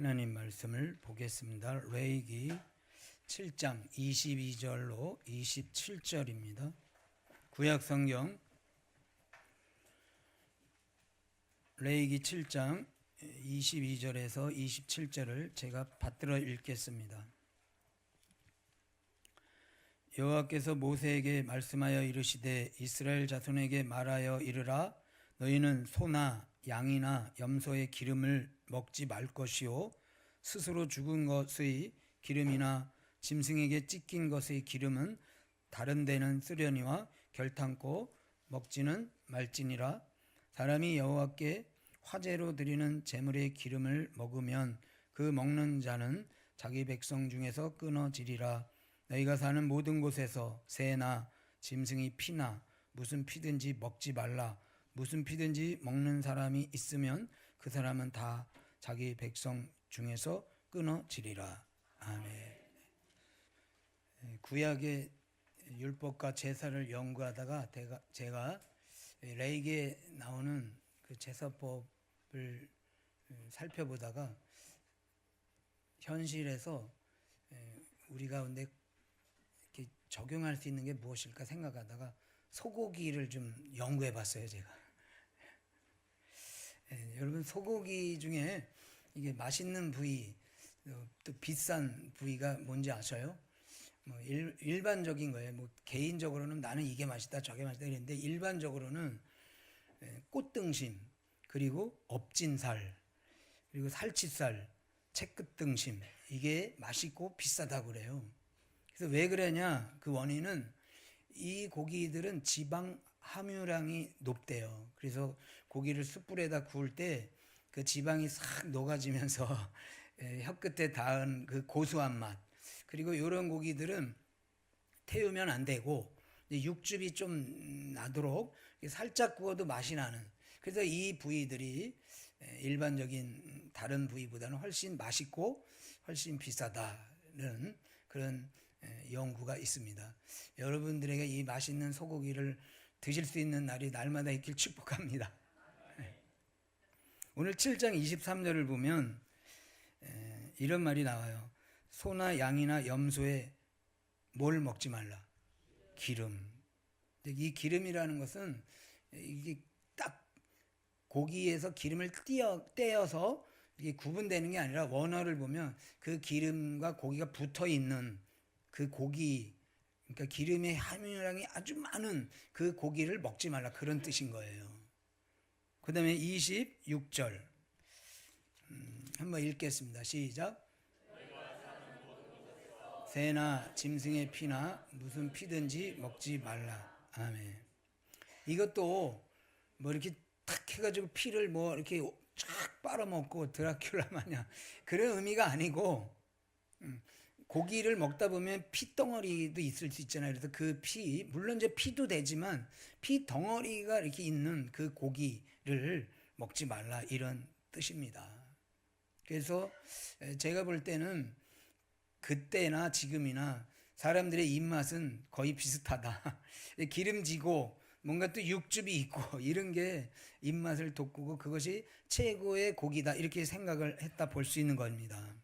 하나님 말씀을 보겠습니다. 레위기 7장 22절로 27절입니다. 구약 성경 레위기 7장 22절에서 27절을 제가 받들어 읽겠습니다. 여호와께서 모세에게 말씀하여 이르시되 이스라엘 자손에게 말하여 이르라. 너희는 소나 양이나 염소의 기름을 먹지 말 것이요 스스로 죽은 것의 기름이나 짐승에게 찢긴 것의 기름은 다른 데는 쓰려니와 결탄코 먹지는 말지니라. 사람이 여호와께 화제로 드리는 제물의 기름을 먹으면 그 먹는 자는 자기 백성 중에서 끊어지리라. 너희가 사는 모든 곳에서 새나 짐승이 피나 무슨 피든지 먹지 말라. 무슨 피든지 먹는 사람이 있으면 그 사람은 다 자기 백성 중에서 끊어지리라. 아멘. 구약의 율법과 제사를 연구하다가 제가 레위기에 나오는 그 제사법을 살펴보다가 현실에서 우리 가운데 이렇게 적용할 수 있는 게 무엇일까 생각하다가 소고기를 좀 연구해 봤어요, 제가. 여러분, 소고기 중에 이게 맛있는 부위, 또 비싼 부위가 뭔지 아셔요? 일반적인 거예요. 개인적으로는 나는 이게 맛있다, 저게 맛있다 이랬는데 일반적으로는 꽃등심, 그리고 업진살, 그리고 살치살, 채끝등심, 이게 맛있고 비싸다고 그래요. 그래서 왜 그러냐? 그 원인은 이 고기들은 지방 함유량이 높대요. 그래서 고기를 숯불에다 구울 때 그 지방이 싹 녹아지면서 혀끝에 닿은 그 고소한 맛, 그리고 이런 고기들은 태우면 안 되고 육즙이 좀 나도록 살짝 구워도 맛이 나는, 그래서 이 부위들이 일반적인 다른 부위보다는 훨씬 맛있고 훨씬 비싸다는 그런 연구가 있습니다. 여러분들에게 이 맛있는 소고기를 드실 수 있는 날이 날마다 있길 축복합니다. 오늘 7장 23절을 보면 이런 말이 나와요. 소나 양이나 염소에 뭘 먹지 말라? 기름. 이 기름이라는 것은 이게 딱 고기에서 기름을 떼어서 이게 구분되는 게 아니라 원어를 보면 그 기름과 고기가 붙어 있는 그 고기, 그러니까 기름의 함유량이 아주 많은 그 고기를 먹지 말라, 그런 뜻인 거예요. 그 다음에 26절 한번 읽겠습니다. 시작. 새나 짐승의 피나 무슨 피든지 먹지 말라. 아멘. 이것도 뭐 이렇게 탁 해가지고 피를 뭐 이렇게 쫙 빨아먹고 드라큘라 마냥 그런 의미가 아니고, 고기를 먹다 보면 피덩어리도 있을 수 있잖아요. 그래서 그 피, 물론 이제 피도 되지만 피 덩어리가 이렇게 있는 그 고기를 먹지 말라, 이런 뜻입니다. 그래서 제가 볼 때는 그때나 지금이나 사람들의 입맛은 거의 비슷하다. 기름지고 뭔가 또 육즙이 있고 이런 게 입맛을 돋구고 그것이 최고의 고기다, 이렇게 생각을 했다 볼 수 있는 겁니다.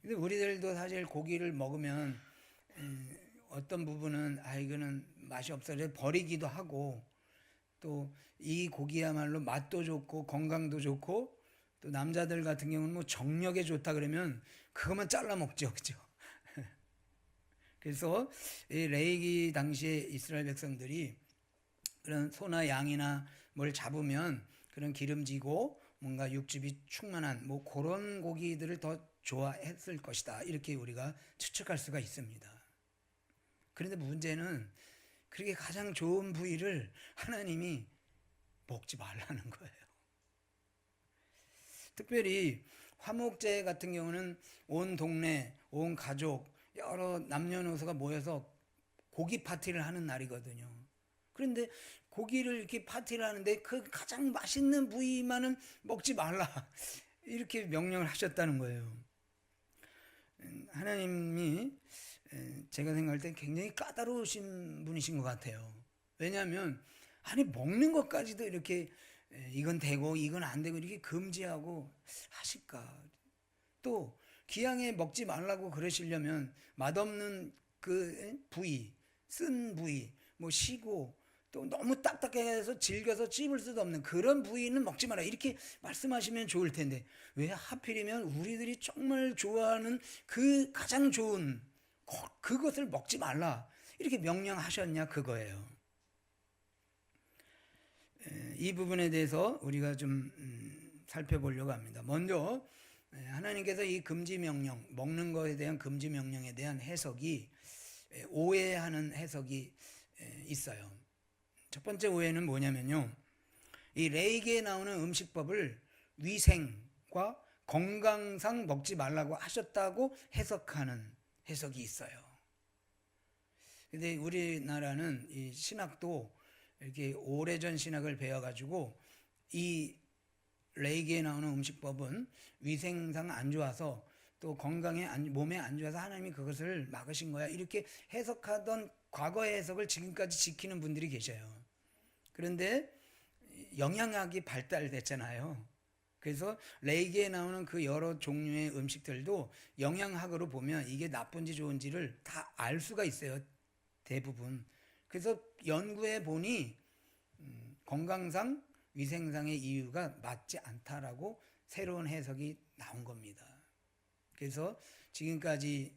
근데 우리들도 사실 고기를 먹으면 어떤 부분은 이거는 맛이 없어 그래서 버리기도 하고, 또 이 고기야말로 맛도 좋고 건강도 좋고 또 남자들 같은 경우는 뭐 정력에 좋다 그러면 그것만 잘라 먹죠, 그죠? 그래서 이 레위기 당시에 이스라엘 백성들이 그런 소나 양이나 뭘 잡으면 그런 기름지고 뭔가 육즙이 충만한 뭐 그런 고기들을 더 좋아했을 것이다, 이렇게 우리가 추측할 수가 있습니다. 그런데 문제는 그렇게 가장 좋은 부위를 하나님이 먹지 말라는 거예요. 특별히 화목제 같은 경우는 온 동네, 온 가족, 여러 남녀노소가 모여서 고기 파티를 하는 날이거든요. 그런데 고기를 이렇게 파티를 하는데 그 가장 맛있는 부위만은 먹지 말라, 이렇게 명령을 하셨다는 거예요. 하나님이 제가 생각할 때 굉장히 까다로우신 분이신 것 같아요. 왜냐하면 아니 먹는 것까지도 이렇게 이건 되고 이건 안 되고 이렇게 금지하고 하실까? 또 기왕에 먹지 말라고 그러시려면 맛없는 그 부위, 쓴 부위, 뭐 시고 또 너무 딱딱해서 질겨서 씹을 수도 없는 그런 부위는 먹지 마라 이렇게 말씀하시면 좋을 텐데 왜 하필이면 우리들이 정말 좋아하는 그 가장 좋은 그것을 먹지 말라 이렇게 명령하셨냐 그거예요. 이 부분에 대해서 우리가 좀 살펴보려고 합니다. 먼저 하나님께서 이 금지 명령, 먹는 것에 대한 금지 명령에 대한 해석이 오해하는 해석이 있어요. 첫 번째 오해는 뭐냐면요. 이 레위기에 나오는 음식법을 위생과 건강상 먹지 말라고 하셨다고 해석하는 해석이 있어요. 근데 우리나라는 이 신학도 이렇게 오래전 신학을 배워가지고 이 레위기에 나오는 음식법은 위생상 안 좋아서 또 건강에 몸에 안 좋아서 하나님이 그것을 막으신 거야 이렇게 해석하던 과거의 해석을 지금까지 지키는 분들이 계셔요. 그런데 영양학이 발달됐잖아요. 그래서 레위기에 나오는 그 여러 종류의 음식들도 영양학으로 보면 이게 나쁜지 좋은지를 다 알 수가 있어요. 대부분. 그래서 연구해 보니 건강상 위생상의 이유가 맞지 않다라고 새로운 해석이 나온 겁니다. 그래서 지금까지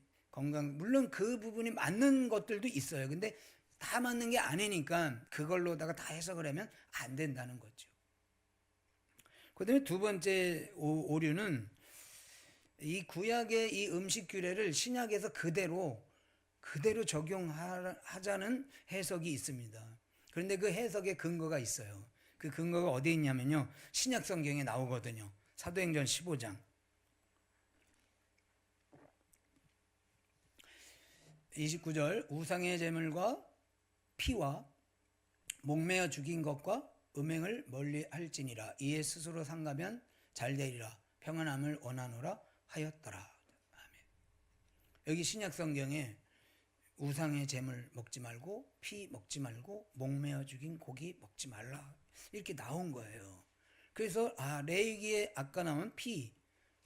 물론 그 부분이 맞는 것들도 있어요. 근데 다 맞는 게 아니니까 그걸로다가 다 해석을 하면 안 된다는 거죠. 그 다음에 두 번째 오류는 이 구약의 이 음식 규례를 신약에서 그대로 적용하자는 해석이 있습니다. 그런데 그 해석의 근거가 있어요. 그 근거가 어디에 있냐면요. 신약 성경에 나오거든요. 사도행전 15장. 29절 우상의 제물과 피와 목매어 죽인 것과 음행을 멀리 할지니라 이에 스스로 상가면 잘되리라 평안함을 원하노라 하였더라. 아멘. 여기 신약 성경에 우상의 제물 먹지 말고 피 먹지 말고 목매어 죽인 고기 먹지 말라 이렇게 나온 거예요. 그래서 레위기에 아까 나온 피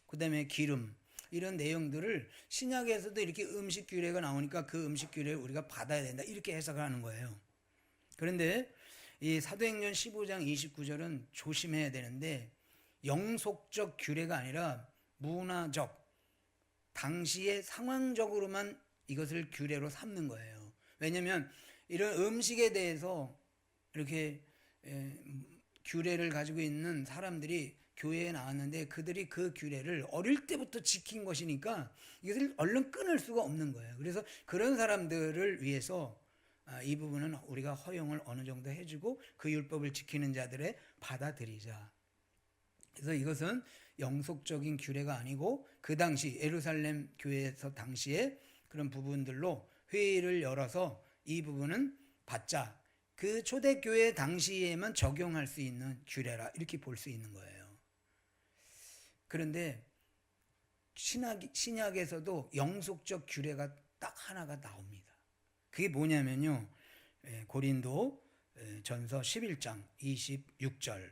그다음에 기름 이런 내용들을 신약에서도 이렇게 음식 규례가 나오니까 그 음식 규례를 우리가 받아야 된다 이렇게 해석을 하는 거예요. 그런데 이 사도행전 15장 29절은 조심해야 되는데 영속적 규례가 아니라 문화적 당시의 상황적으로만 이것을 규례로 삼는 거예요. 왜냐하면 이런 음식에 대해서 이렇게 규례를 가지고 있는 사람들이 교회에 나왔는데 그들이 그 규례를 어릴 때부터 지킨 것이니까 이것을 얼른 끊을 수가 없는 거예요. 그래서 그런 사람들을 위해서 이 부분은 우리가 허용을 어느 정도 해주고 그 율법을 지키는 자들의 받아들이자. 그래서 이것은 영속적인 규례가 아니고 그 당시 예루살렘 교회에서 당시에 그런 부분들로 회의를 열어서 이 부분은 받자. 그 초대교회 당시에만 적용할 수 있는 규례라 이렇게 볼 수 있는 거예요. 그런데 신약에서도 영속적 규례가 딱 하나가 나옵니다. 그게 뭐냐면요. 고린도 전서 11장 26절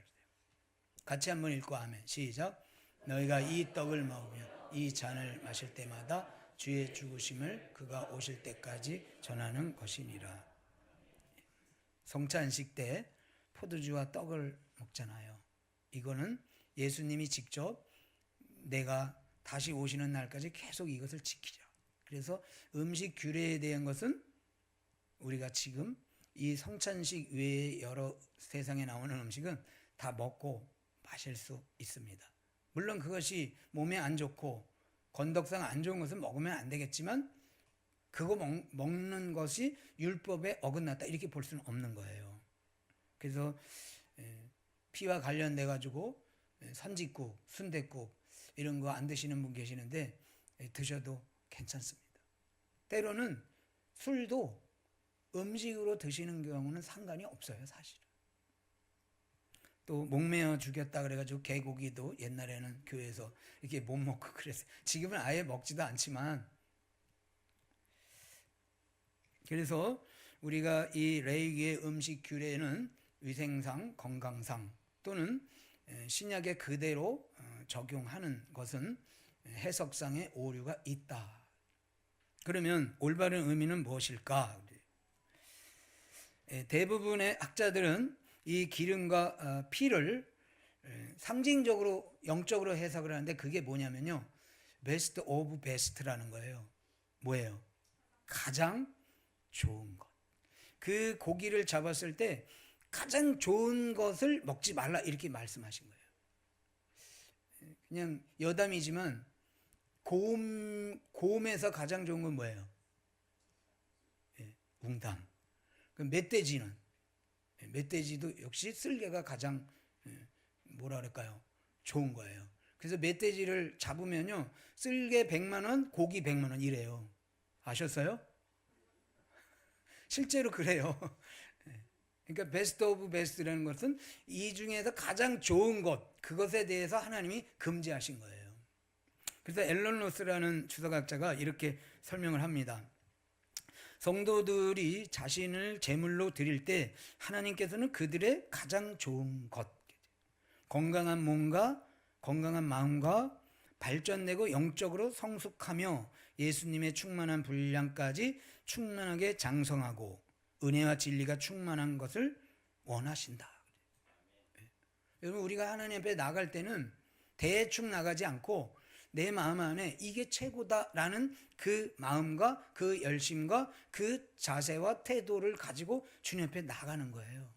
같이 한번 읽고 아멘. 시작. 너희가 이 떡을 먹으며 이 잔을 마실 때마다 주의 죽으심을 그가 오실 때까지 전하는 것이니라. 성찬식 때 포도주와 떡을 먹잖아요. 이거는 예수님이 직접 내가 다시 오시는 날까지 계속 이것을 지키자. 그래서 음식 규례에 대한 것은 우리가 지금 이 성찬식 외에 여러 세상에 나오는 음식은 다 먹고 마실 수 있습니다. 물론 그것이 몸에 안 좋고 건덕상 안 좋은 것은 먹으면 안 되겠지만 그거 먹는 것이 율법에 어긋났다 이렇게 볼 수는 없는 거예요. 그래서 피와 관련돼 가지고 선짓국, 순댓국 이런 거 안 드시는 분 계시는데 드셔도 괜찮습니다. 때로는 술도 음식으로 드시는 경우는 상관이 없어요, 사실은. 또 목매어 죽였다 그래가지고 개고기도 옛날에는 교회에서 이렇게 못 먹고 그랬어요. 지금은 아예 먹지도 않지만 그래서 우리가 이 레위기의 음식 규례는 위생상, 건강상 또는 신약에 그대로 적용하는 것은 해석상의 오류가 있다. 그러면 올바른 의미는 무엇일까? 대부분의 학자들은 이 기름과 피를 상징적으로 영적으로 해석을 하는데 그게 뭐냐면요, 베스트 오브 베스트라는 거예요. 뭐예요? 가장 좋은 것. 그 고기를 잡았을 때 가장 좋은 것을 먹지 말라 이렇게 말씀하신 거예요. 그냥 여담이지만 곰에서 가장 좋은 건 뭐예요? 웅담. 멧돼지도 역시 쓸개가 가장 뭐라 그럴까요? 좋은 거예요. 그래서 멧돼지를 잡으면요, 쓸개 100만 원, 고기 100만 원 이래요. 아셨어요? 실제로 그래요. 그러니까 베스트 오브 베스트라는 것은 이 중에서 가장 좋은 것, 그것에 대해서 하나님이 금지하신 거예요. 그래서 앨런 로스라는 주석학자가 이렇게 설명을 합니다. 성도들이 자신을 제물로 드릴 때 하나님께서는 그들의 가장 좋은 것, 건강한 몸과 건강한 마음과 발전되고 영적으로 성숙하며 예수님의 충만한 분량까지 충만하게 장성하고 은혜와 진리가 충만한 것을 원하신다. 여러분, 우리가 하나님 앞에 나갈 때는 대충 나가지 않고 내 마음 안에 이게 최고다라는 그 마음과 그 열심과 그 자세와 태도를 가지고 주님 앞에 나가는 거예요.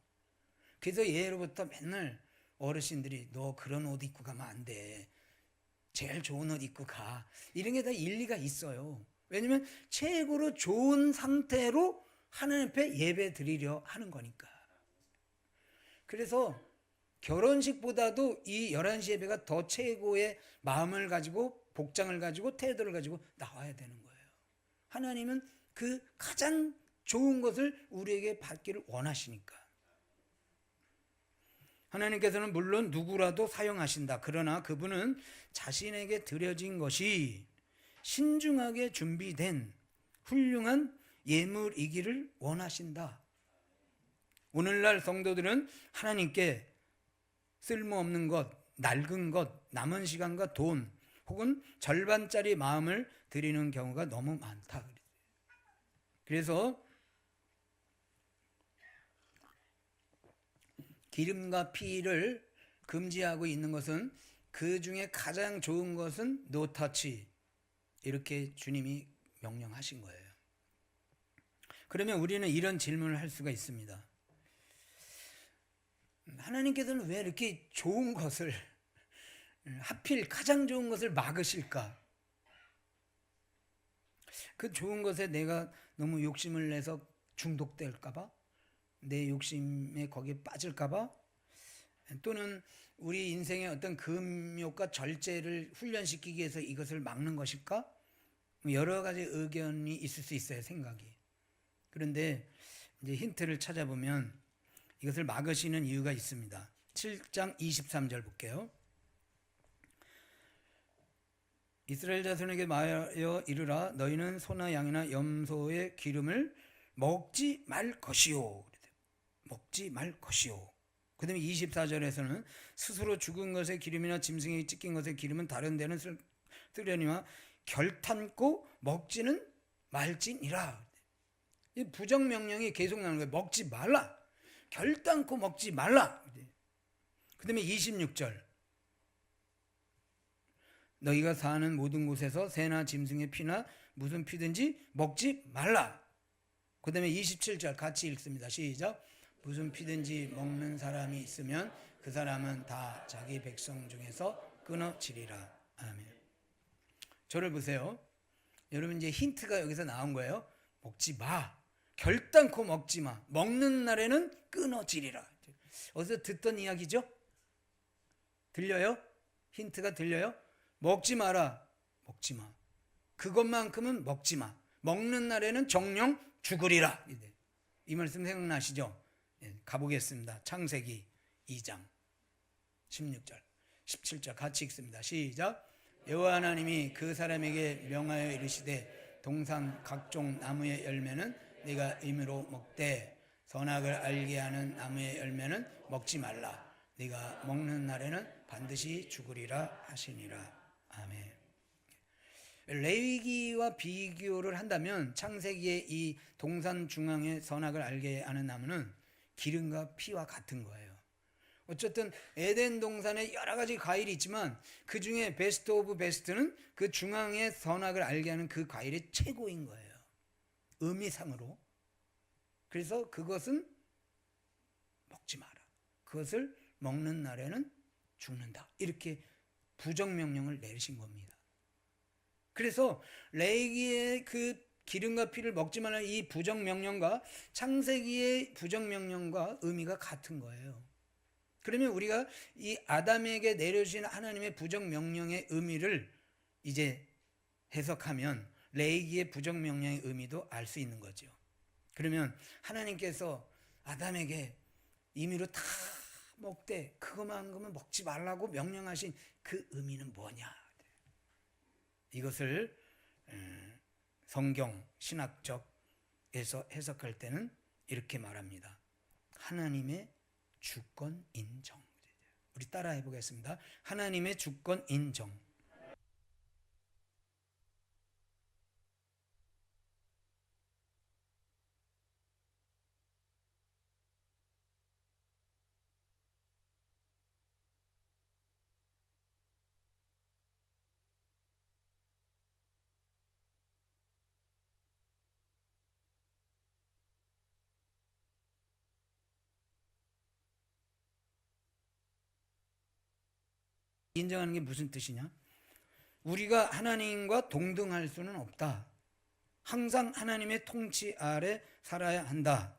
그래서 예로부터 맨날 어르신들이 너 그런 옷 입고 가면 안 돼. 제일 좋은 옷 입고 가. 이런 게 다 일리가 있어요. 왜냐면 최고로 좋은 상태로 하나님 앞에 예배 드리려 하는 거니까. 그래서 결혼식보다도 이 11시 예배가 더 최고의 마음을 가지고 복장을 가지고 태도를 가지고 나와야 되는 거예요. 하나님은 그 가장 좋은 것을 우리에게 받기를 원하시니까. 하나님께서는 물론 누구라도 사용하신다. 그러나 그분은 자신에게 드려진 것이 신중하게 준비된 훌륭한 예물이기를 원하신다. 오늘날 성도들은 하나님께 쓸모없는 것, 낡은 것, 남은 시간과 돈 혹은 절반짜리 마음을 드리는 경우가 너무 많다. 그래서 기름과 피를 금지하고 있는 것은 그 중에 가장 좋은 것은 no touch, 이렇게 주님이 명령하신 거예요. 그러면 우리는 이런 질문을 할 수가 있습니다. 하나님께서는 왜 이렇게 좋은 것을, 하필 가장 좋은 것을 막으실까? 그 좋은 것에 내가 너무 욕심을 내서 중독될까봐? 내 욕심에 거기에 빠질까봐? 또는 우리 인생의 어떤 금욕과 절제를 훈련시키기 위해서 이것을 막는 것일까? 여러 가지 의견이 있을 수 있어요, 생각이. 그런데 이제 힌트를 찾아보면 이것을 막으시는 이유가 있습니다. 7장 23절 볼게요. 이스라엘 자손에게 말하여 이르라, 너희는 소나 양이나 염소의 기름을 먹지 말 것이요. 먹지 말 것이요. 그 다음에 24절에서는 스스로 죽은 것의 기름이나 짐승에 찢긴 것의 기름은 다른 데는 쓰려니와 결탄코 먹지는 말지니라. 이 부정명령이 계속 나오는 거예요. 먹지 말라. 결단코 먹지 말라. 그 다음에 26절, 너희가 사는 모든 곳에서 새나 짐승의 피나 무슨 피든지 먹지 말라. 그 다음에 27절 같이 읽습니다. 시작. 무슨 피든지 먹는 사람이 있으면 그 사람은 다 자기 백성 중에서 끊어지리라. 아멘. 저를 보세요. 여러분, 이제 힌트가 여기서 나온 거예요. 먹지 마. 결단코 먹지 마. 먹는 날에는 끊어지리라. 어디서 듣던 이야기죠? 들려요? 힌트가 들려요? 먹지 마라. 먹지 마. 그것만큼은 먹지 마. 먹는 날에는 정령 죽으리라. 이 말씀 생각나시죠? 가보겠습니다. 창세기 2장 16절 17절 같이 읽습니다. 시작. 여호와 하나님이 그 사람에게 명하여 이르시되 동산 각종 나무의 열매는 네가 임의로 먹되 선악을 알게 하는 나무의 열매는 먹지 말라. 네가 먹는 날에는 반드시 죽으리라 하시니라. 아멘. 레위기와 비교를 한다면 창세기의 이 동산 중앙의 선악을 알게 하는 나무는 기름과 피와 같은 거예요. 어쨌든 에덴 동산에 여러 가지 과일이 있지만 그 중에 베스트 오브 베스트는 그 중앙의 선악을 알게 하는 그 과일이 최고인 거예요. 의미상으로. 그래서 그것은 먹지 마라. 그것을 먹는 날에는 죽는다. 이렇게 부정명령을 내리신 겁니다. 그래서 레위기의 그 기름과 피를 먹지 말라는 이 부정명령과 창세기의 부정명령과 의미가 같은 거예요. 그러면 우리가 이 아담에게 내려주신 하나님의 부정명령의 의미를 이제 해석하면 레위기의 부정명령의 의미도 알 수 있는 거죠. 그러면 하나님께서 아담에게 임의로 다 먹되 그것만큼은 먹지 말라고 명령하신 그 의미는 뭐냐? 이것을 성경 신학적에서 해석할 때는 이렇게 말합니다. 하나님의 주권 인정. 우리 따라해 보겠습니다. 하나님의 주권 인정. 인정하는 게 무슨 뜻이냐? 우리가 하나님과 동등할 수는 없다. 항상 하나님의 통치 아래 살아야 한다.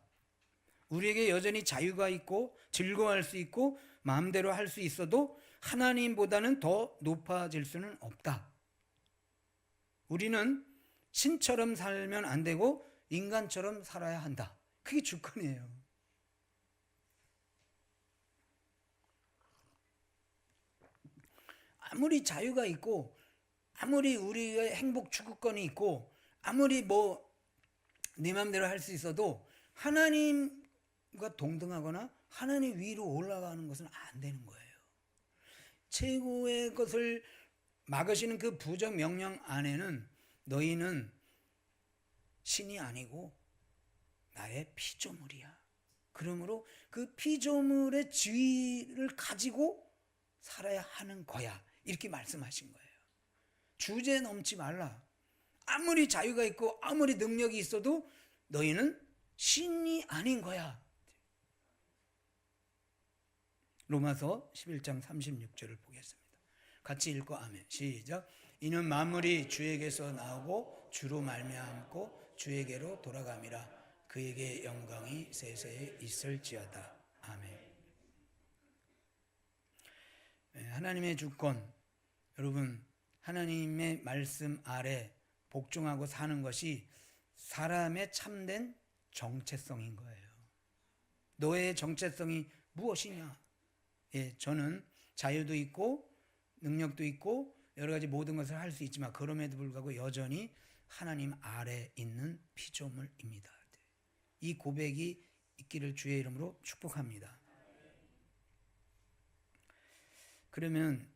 우리에게 여전히 자유가 있고 즐거워할 수 있고 마음대로 할 수 있어도 하나님보다는 더 높아질 수는 없다. 우리는 신처럼 살면 안 되고 인간처럼 살아야 한다. 그게 주권이에요. 아무리 자유가 있고 아무리 우리의 행복 추구권이 있고 아무리 네 맘대로 할 수 있어도 하나님과 동등하거나 하나님 위로 올라가는 것은 안 되는 거예요. 최고의 것을 막으시는 그 부정 명령 안에는 너희는 신이 아니고 나의 피조물이야. 그러므로 그 피조물의 지위를 가지고 살아야 하는 거야. 이렇게 말씀하신 거예요. 주제 넘지 말라. 아무리 자유가 있고 아무리 능력이 있어도 너희는 신이 아닌 거야. 로마서 11장 36절을 보겠습니다. 같이 읽고 아멘. 시작. 이는 만물이 주에게서 나오고 주로 말미암고 주에게로 돌아감이라. 그에게 영광이 세세에 있을지어다. 아멘. 하나님의 주권, 여러분 하나님의 말씀 아래 복종하고 사는 것이 사람의 참된 정체성인 거예요. 너의 정체성이 무엇이냐? 저는 자유도 있고 능력도 있고 여러 가지 모든 것을 할 수 있지만 그럼에도 불구하고 여전히 하나님 아래 있는 피조물입니다. 이 고백이 있기를 주의 이름으로 축복합니다. 그러면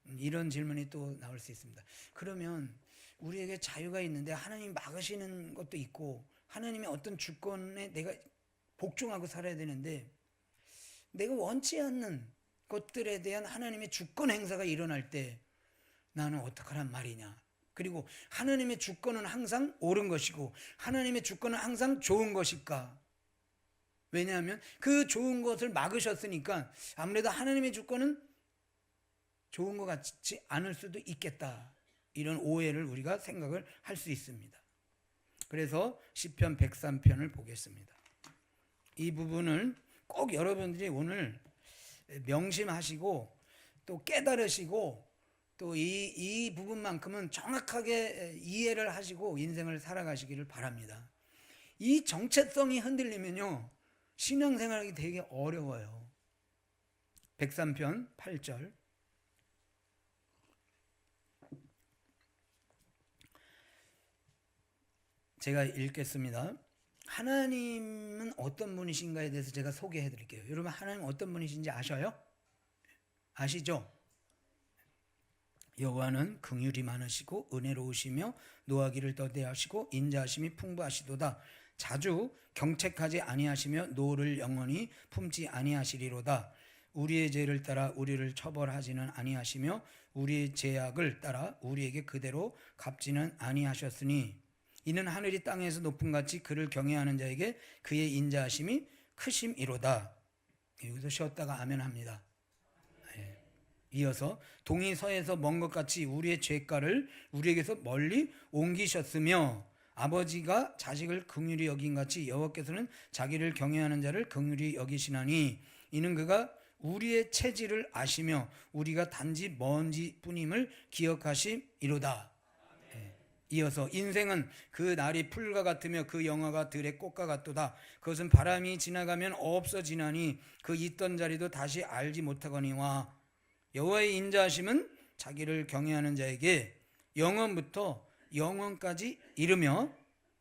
이런 질문이 또 나올 수 있습니다. 그러면 우리에게 자유가 있는데 하나님 막으시는 것도 있고 하나님의 어떤 주권에 내가 복종하고 살아야 되는데 내가 원치 않는 것들에 대한 하나님의 주권 행사가 일어날 때 나는 어떡하란 말이냐. 그리고 하나님의 주권은 항상 옳은 것이고 하나님의 주권은 항상 좋은 것일까? 왜냐하면 그 좋은 것을 막으셨으니까 아무래도 하나님의 주권은 좋은 것 같지 않을 수도 있겠다. 이런 오해를 우리가 생각을 할 수 있습니다. 그래서 시편 103편을 보겠습니다. 이 부분을 꼭 여러분들이 오늘 명심하시고 또 깨달으시고 또 이 부분만큼은 정확하게 이해를 하시고 인생을 살아가시기를 바랍니다. 이 정체성이 흔들리면요 신앙생활하기 되게 어려워요. 103편 8절 제가 읽겠습니다. 하나님은 어떤 분이신가에 대해서 제가 소개해 드릴게요. 여러분 하나님 어떤 분이신지 아셔요? 아시죠? 여호와는 긍휼이 많으시고 은혜로우시며 노하기를 더디하시고 인자하심이 풍부하시도다. 자주 경책하지 아니하시며 노를 영원히 품지 아니하시리로다. 우리의 죄를 따라 우리를 처벌하지는 아니하시며 우리의 죄악을 따라 우리에게 그대로 갚지는 아니하셨으니 이는 하늘이 땅에서 높음 같이 그를 경외하는 자에게 그의 인자하심이 크심이로다. 여기서 쉬었다가 아멘 합니다. 이어서 동이 서에서 먼 것 같이 우리의 죄가를 우리에게서 멀리 옮기셨으며 아버지가 자식을 긍휼히 여긴 같이 여호와께서는 자기를 경외하는 자를 긍휼히 여기시나니 이는 그가 우리의 체질을 아시며 우리가 단지 먼지뿐임을 기억하심이로다. 이어서 인생은 그 날이 풀과 같으며 그 영화가 들의 꽃과 같도다. 그것은 바람이 지나가면 없어지나니 그 있던 자리도 다시 알지 못하거니와 여호와의 인자하심은 자기를 경외하는 자에게 영원부터 영원까지 이르며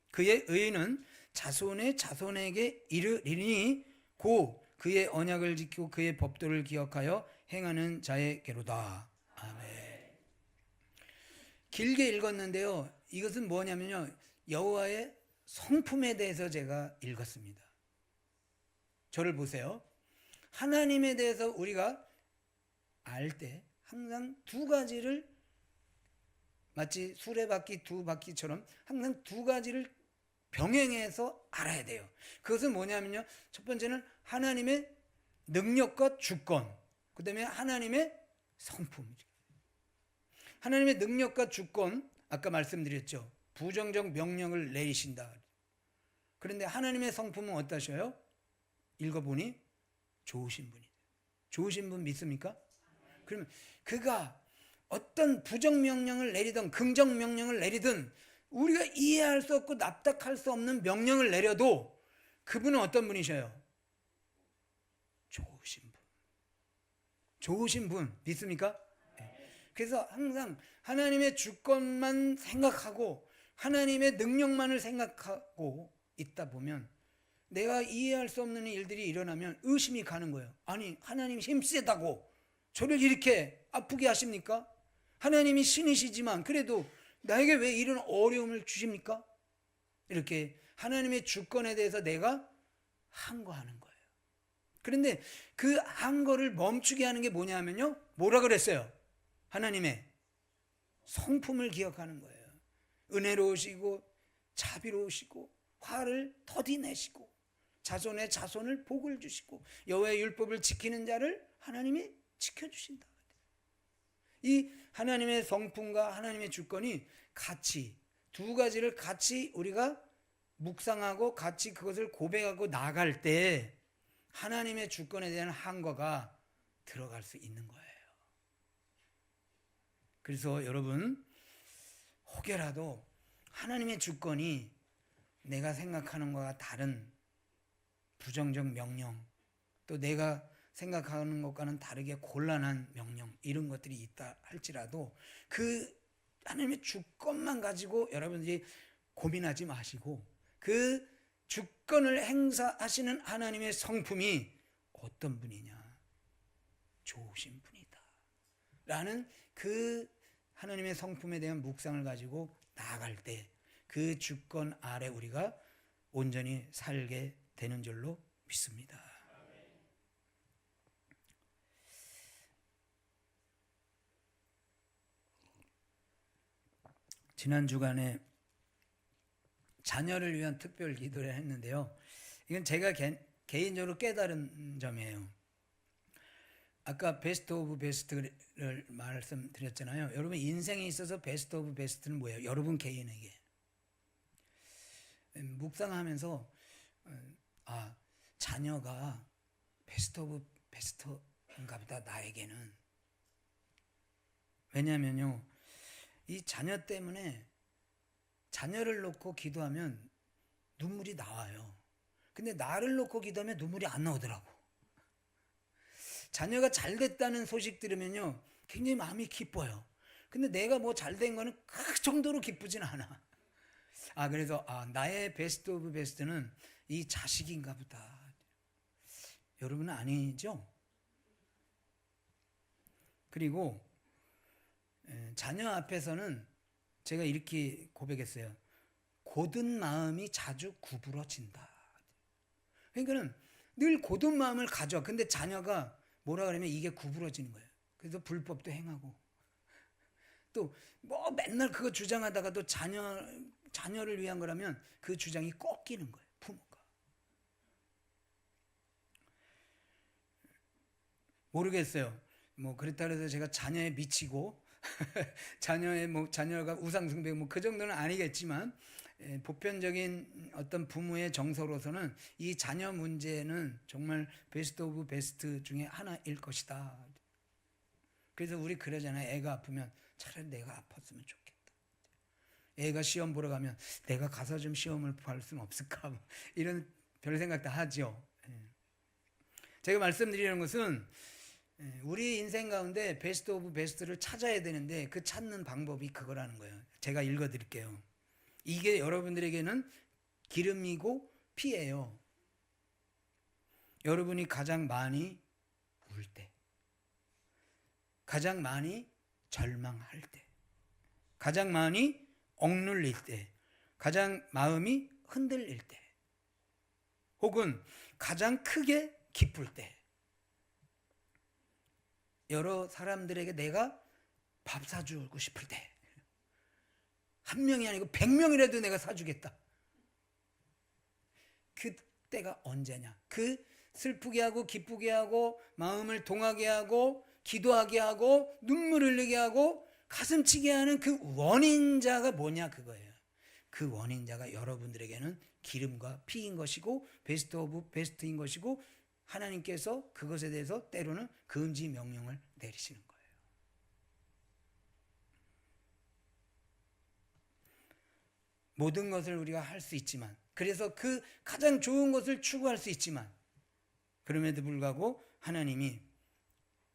그의 의는 자손의 자손에게 이르리니 고 그의 언약을 지키고 그의 법도를 기억하여 행하는 자에게로다. 아멘. 길게 읽었는데요, 이것은 뭐냐면요, 여호와의 성품에 대해서 제가 읽었습니다. 저를 보세요. 하나님에 대해서 우리가 알 때 항상 두 가지를, 마치 수레바퀴 두 바퀴처럼 항상 두 가지를 병행해서 알아야 돼요. 그것은 뭐냐면요, 첫 번째는 하나님의 능력과 주권, 그 다음에 하나님의 성품. 하나님의 능력과 주권, 아까 말씀드렸죠. 부정적 명령을 내리신다. 그런데 하나님의 성품은 어떠셔요? 읽어보니 좋으신 분이에요. 좋으신 분 믿습니까? 그러면 그가 어떤 부정명령을 내리든 긍정명령을 내리든 우리가 이해할 수 없고 납득할 수 없는 명령을 내려도 그분은 어떤 분이셔요? 좋으신 분. 좋으신 분 믿습니까? 그래서 항상 하나님의 주권만 생각하고 하나님의 능력만을 생각하고 있다 보면 내가 이해할 수 없는 일들이 일어나면 의심이 가는 거예요. 아니, 하나님 힘세다고 저를 이렇게 아프게 하십니까? 하나님이 신이시지만 그래도 나에게 왜 이런 어려움을 주십니까? 이렇게 하나님의 주권에 대해서 내가 항거하는 거예요. 그런데 그 항거를 멈추게 하는 게 뭐냐면요, 뭐라 그랬어요? 하나님의 성품을 기억하는 거예요. 은혜로우시고 자비로우시고 화를 더디내시고 자손의 자손을 복을 주시고 여호와의 율법을 지키는 자를 하나님이 지켜주신다. 이 하나님의 성품과 하나님의 주권이 같이, 두 가지를 같이 우리가 묵상하고 같이 그것을 고백하고 나갈 때 하나님의 주권에 대한 항거가 들어갈 수 있는 거예요. 그래서 여러분, 혹여라도 하나님의 주권이 내가 생각하는 것과 다른 부정적 명령, 또 내가 생각하는 것과는 다르게 곤란한 명령, 이런 것들이 있다 할지라도 그 하나님의 주권만 가지고 여러분들이 고민하지 마시고 그 주권을 행사하시는 하나님의 성품이 어떤 분이냐? 좋으신 분이다 라는 그 하나님의 성품에 대한 묵상을 가지고 나아갈 때 그 주권 아래 우리가 온전히 살게 되는 줄로 믿습니다. 지난 주간에 자녀를 위한 특별 기도를 했는데요, 이건 제가 개인적으로 깨달은 점이에요. 아까 베스트 오브 베스트를 말씀드렸잖아요. 여러분 인생에 있어서 베스트 오브 베스트는 뭐예요? 여러분 개인에게. 묵상하면서 자녀가 베스트 오브 베스트인가 보다 나에게는. 왜냐하면요, 이 자녀 때문에 자녀를 놓고 기도하면 눈물이 나와요. 근데 나를 놓고 기도하면 눈물이 안 나오더라고. 자녀가 잘 됐다는 소식 들으면요 굉장히 마음이 기뻐요. 근데 내가 뭐 잘 된 거는 그 정도로 기쁘진 않아. 그래서 나의 베스트 오브 베스트는 이 자식인가 보다. 여러분은 아니죠? 그리고 자녀 앞에서는 제가 이렇게 고백했어요. 고든 마음이 자주 구부러진다. 그러니까는 늘 고든 마음을 가져. 근데 자녀가 뭐라 그러면 이게 구부러지는 거예요. 그래서 불법도 행하고 또 뭐 맨날 그거 주장하다가도 자녀를 위한 거라면 그 주장이 꺾이는 거예요. 부모가. 모르겠어요. 뭐 그렇다 해서 제가 자녀에 미치고 자녀가 우상숭배 그 정도는 아니겠지만 보편적인 어떤 부모의 정서로서는 이 자녀 문제는 정말 베스트 오브 베스트 중에 하나일 것이다. 그래서 우리 그러잖아요. 애가 아프면 차라리 내가 아팠으면 좋겠다. 애가 시험 보러 가면 내가 가서 좀 시험을 볼 수는 없을까? 이런 별 생각 다 하죠. 제가 말씀드리는 것은 우리 인생 가운데 베스트 오브 베스트를 찾아야 되는데 그 찾는 방법이 그거라는 거예요. 제가 읽어드릴게요. 이게 여러분들에게는 기름이고 피예요. 여러분이 가장 많이 울 때, 가장 많이 절망할 때, 가장 많이 억눌릴 때, 가장 마음이 흔들릴 때, 혹은 가장 크게 기쁠 때, 여러 사람들에게 내가 밥 사주고 싶을 때, 한 명이 아니고 100명이라도 내가 사주겠다. 그때가 언제냐? 그 슬프게 하고 기쁘게 하고 마음을 동하게 하고 기도하게 하고 눈물 흘리게 하고 가슴 치게 하는 그 원인자가 뭐냐 그거예요. 그 원인자가 여러분들에게는 기름과 피인 것이고 베스트 오브 베스트인 것이고 하나님께서 그것에 대해서 때로는 금지 명령을 내리시는 거예요. 모든 것을 우리가 할 수 있지만, 그래서 그 가장 좋은 것을 추구할 수 있지만, 그럼에도 불구하고 하나님이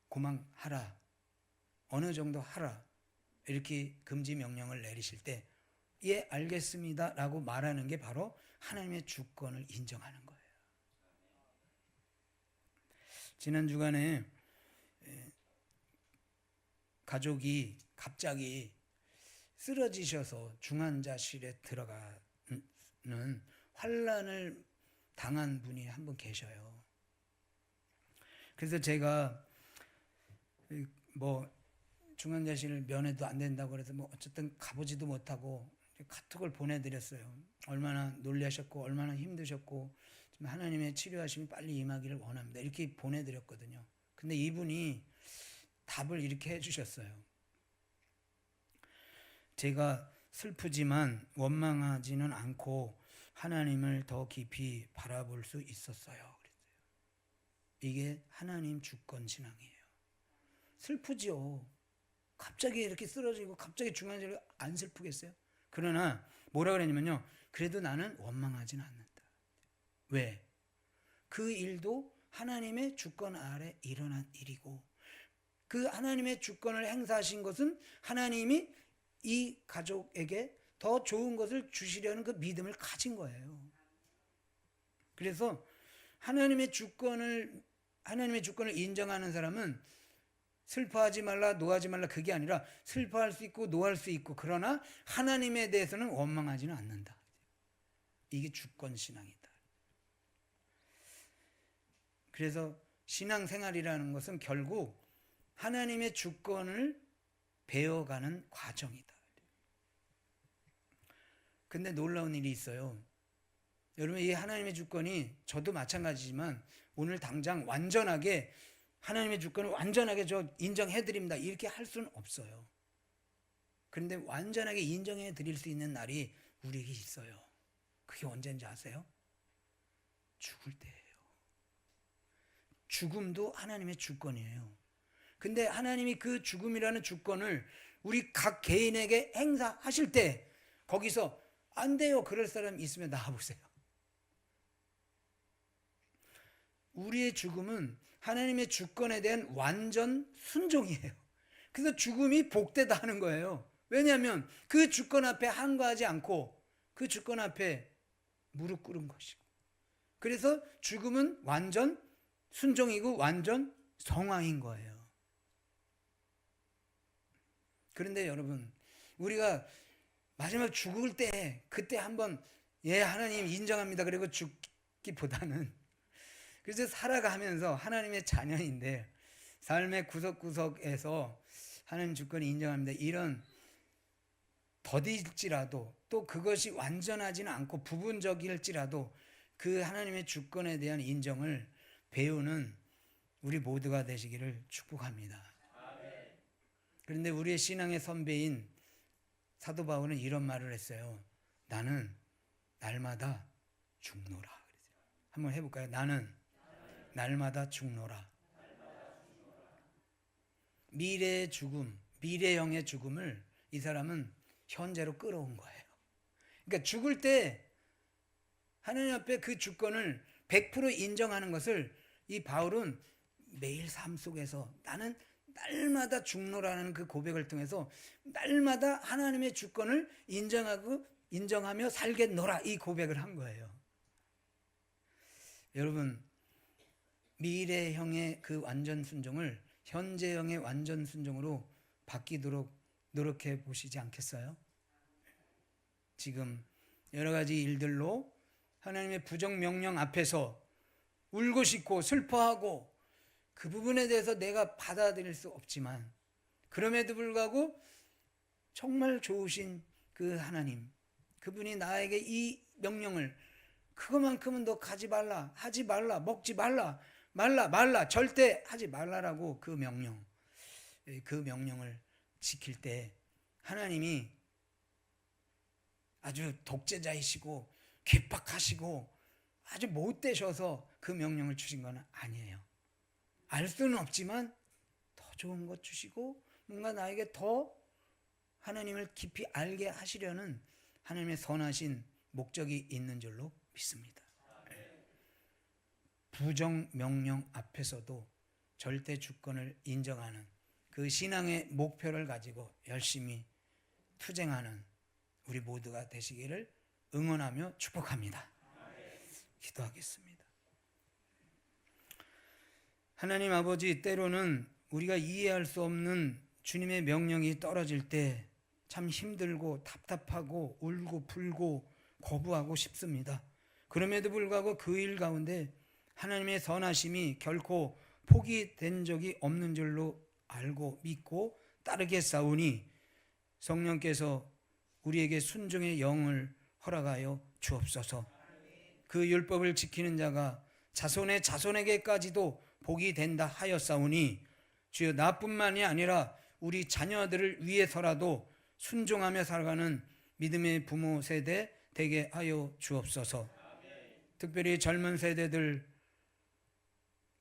고만하라, 어느 정도 하라, 이렇게 금지 명령을 내리실 때 예 알겠습니다 라고 말하는 게 바로 하나님의 주권을 인정하는 거예요. 지난 주간에 가족이 갑자기 쓰러지셔서 중환자실에 들어가는 환난을 당한 분이 한 분 계셔요. 그래서 제가 뭐 중환자실 면회도 안 된다고 그래서 뭐 어쨌든 가보지도 못하고 카톡을 보내드렸어요. 얼마나 놀라셨고 얼마나 힘드셨고 하나님의 치료하심이 빨리 임하기를 원합니다. 이렇게 보내드렸거든요. 근데 이분이 답을 이렇게 해주셨어요. 제가 슬프지만 원망하지는 않고 하나님을 더 깊이 바라볼 수 있었어요. 그랬어요. 이게 하나님 주권 신앙이에요. 슬프지요. 갑자기 이렇게 쓰러지고 갑자기 중환자를 안 슬프겠어요? 그러나 뭐라 그랬냐면요. 그래도 나는 원망하지는 않는다. 왜? 그 일도 하나님의 주권 아래 일어난 일이고 그 하나님의 주권을 행사하신 것은 하나님이 이 가족에게 더 좋은 것을 주시려는 그 믿음을 가진 거예요. 그래서 하나님의 주권을 인정하는 사람은 슬퍼하지 말라, 노하지 말라 그게 아니라 슬퍼할 수 있고 노할 수 있고 그러나 하나님에 대해서는 원망하지는 않는다. 이게 주권 신앙이다. 그래서 신앙생활이라는 것은 결국 하나님의 주권을 배워가는 과정이다. 근데 놀라운 일이 있어요. 여러분 이 하나님의 주권이 저도 마찬가지지만 오늘 당장 완전하게 하나님의 주권을 완전하게 저 인정해드립니다. 이렇게 할 수는 없어요. 그런데 완전하게 인정해 드릴 수 있는 날이 우리에게 있어요. 그게 언제인지 아세요? 죽을 때예요. 죽음도 하나님의 주권이에요. 근데 하나님이 그 죽음이라는 주권을 우리 각 개인에게 행사하실 때 거기서 안 돼요. 그럴 사람 있으면 나와보세요. 우리의 죽음은 하나님의 주권에 대한 완전 순종이에요. 그래서 죽음이 복되다 하는 거예요. 왜냐하면 그 주권 앞에 항거하지 않고 그 주권 앞에 무릎 꿇은 것이고 그래서 죽음은 완전 순종이고 완전 성화인 거예요. 그런데 여러분, 우리가 마지막 죽을 때 그때 한번 하나님 인정합니다 그리고 죽기보다는, 그래서 살아가면서 하나님의 자녀인데 삶의 구석구석에서 하나님 주권을 인정합니다 이런 더딜지라도, 또 그것이 완전하지는 않고 부분적일지라도 그 하나님의 주권에 대한 인정을 배우는 우리 모두가 되시기를 축복합니다. 그런데 우리의 신앙의 선배인 사도 바울은 이런 말을 했어요. 나는 날마다 죽노라. 한번 해볼까요? 나는 날마다 죽노라. 미래의 죽음, 미래형의 죽음을 이 사람은 현재로 끌어온 거예요. 그러니까 죽을 때 하나님 앞에 그 주권을 100% 인정하는 것을 이 바울은 매일 삶 속에서 나는 날마다 죽노라는 그 고백을 통해서 날마다 하나님의 주권을 인정하며 살겠노라 이 고백을 한 거예요. 여러분, 미래형의 그 완전 순종을 현재형의 완전 순종으로 바뀌도록 노력해 보시지 않겠어요? 지금 여러 가지 일들로 하나님의 부정 명령 앞에서 울고 싶고 슬퍼하고 그 부분에 대해서 내가 받아들일 수 없지만, 그럼에도 불구하고 정말 좋으신 그 하나님, 그분이 나에게 이 명령을, 그것만큼은 너 가지 말라, 하지 말라, 먹지 말라, 말라 절대 하지 말라라고 그 명령을 지킬 때 하나님이 아주 독재자이시고 괴팍하시고 아주 못되셔서 그 명령을 주신 건 아니에요. 알 수는 없지만 더 좋은 것 주시고 뭔가 나에게 더 하나님을 깊이 알게 하시려는 하나님의 선하신 목적이 있는 줄로 믿습니다. 부정 명령 앞에서도 절대 주권을 인정하는 그 신앙의 목표를 가지고 열심히 투쟁하는 우리 모두가 되시기를 응원하며 축복합니다. 기도하겠습니다. 하나님 아버지, 때로는 우리가 이해할 수 없는 주님의 명령이 떨어질 때 참 힘들고 답답하고 울고 불고 거부하고 싶습니다. 그럼에도 불구하고 그 일 가운데 하나님의 선하심이 결코 포기된 적이 없는 줄로 알고 믿고 따르겠사오니 성령께서 우리에게 순종의 영을 허락하여 주옵소서. 그 율법을 지키는 자가 자손의 자손에게까지도 복이 된다 하였사오니 주여, 나뿐만이 아니라 우리 자녀들을 위해서라도 순종하며 살아가는 믿음의 부모 세대 되게 하여 주옵소서. 특별히 젊은 세대들,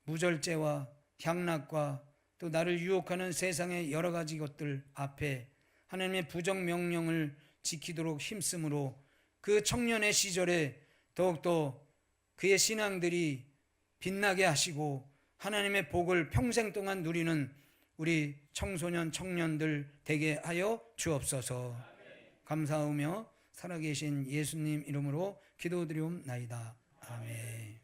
무절제와 향락과 또 나를 유혹하는 세상의 여러 가지 것들 앞에 하나님의 부정 명령을 지키도록 힘쓰므로 그 청년의 시절에 더욱더 그의 신앙들이 빛나게 하시고 하나님의 복을 평생 동안 누리는 우리 청소년 청년들 되게 하여 주옵소서. 감사하며 살아계신 예수님 이름으로 기도드리옵나이다. 아멘.